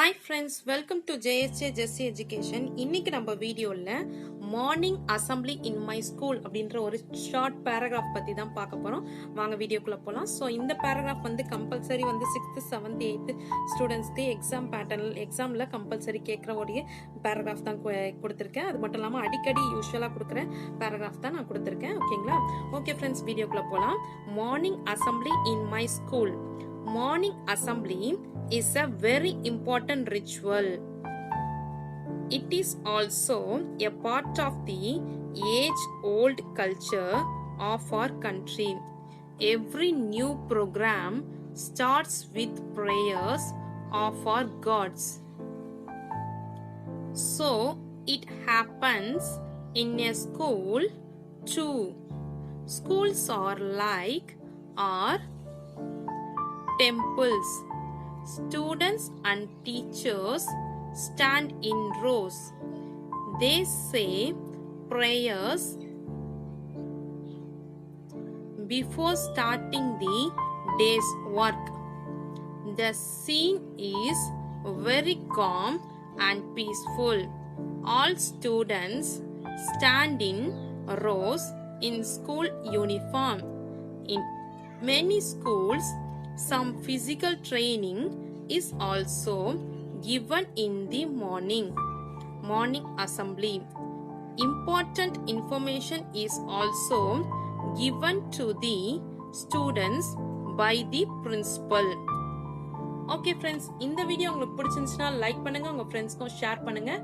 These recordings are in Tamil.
Hi friends, welcome to JSJ Jessie Education. இன்னைக்கு நம்ம வீடியோல morning assembly in my school அப்படின்ற ஒரு ஷார்ட் பேராகிராஃப் பத்தி தான் பார்க்க போறோம். வாங்க வீடியோக்குள்ள போலாம். ஸோ இந்த பேராகிராஃப் வந்து கம்பல்சரி வந்து 6th 7th 8th ஸ்டூடெண்ட்ஸ்க்கு எக்ஸாம்ல கம்பல்சரி கேட்கறோடைய பேராகிராஃப் தான் கொடுத்துருக்கேன். அது மட்டும் இல்லாமல் அடிக்கடி யூஸ்வலா கொடுக்குற பேராகிராஃப் தான் நான் கொடுத்துருக்கேன். ஓகேங்களா? ஓகே ஃப்ரெண்ட்ஸ், வீடியோக்குள்ள போலாம். Morning assembly in my school. Morning assembly is a very important ritual. It is also a part of the age-old culture of our country. Every new program starts with prayers of our gods. So it happens in a school too. Schools are like our temples. Students and teachers stand in rows. They say prayers before starting the day's work. The scene is very calm and peaceful. All students stand in rows in school uniform. In many schools, some physical training is also given in the morning assembly. Important information is also given to the students by the principal. Okay friends, இந்த வீடியோ உங்களுக்கு பிடிச்சிருந்துச்சுன்னா லைக் பண்ணுங்க, உங்க ஃப்ரெண்ட்ஸ்க்கும் ஷேர் பண்ணுங்க.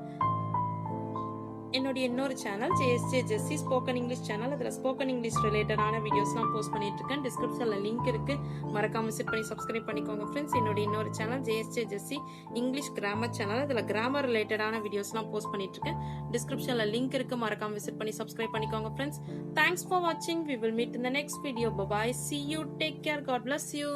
என்னோட இன்னொரு சேனல் ஜேஎஸ்ஜே ஜெஸ்ஸி ஸ்போக்கன் இங்கிலீஷ் சேனல். அதில் ஸ்போக்கன் இங்கிலீஷ் ரிலேட்டடான வீடியோஸ்லாம் போஸ்ட் பண்ணிட்டு இருக்கேன். டிஸ்கிரிப்ஷனில் லிங்க் இருக்கு, மறக்காம விசிட் பண்ணி சப்ஸ்கிரைப் பண்ணிக்கோங்க ஃப்ரெண்ட்ஸ். என்னோட இன்னொரு சேனல் ஜேஎஸ்ஜே ஜெஸ்ஸி இங்கிலீஷ் கிராமர் சேனல். அதில் கிராமர் ரிலேட்டடான வீடியோஸ்லாம் போஸ்ட் பண்ணிட்டு இருக்கேன். டிஸ்கிரிப்ஷனில் லிங்க் இருக்கு, மறக்காம விசிட் பண்ணி சப்ஸ்கிரைப் பண்ணிக்கோங்க ஃப்ரெண்ட்ஸ். தேங்க்ஸ் ஃபார் வாட்சிங். We will meet in the next video. Bye bye. See you. Take care. God bless you.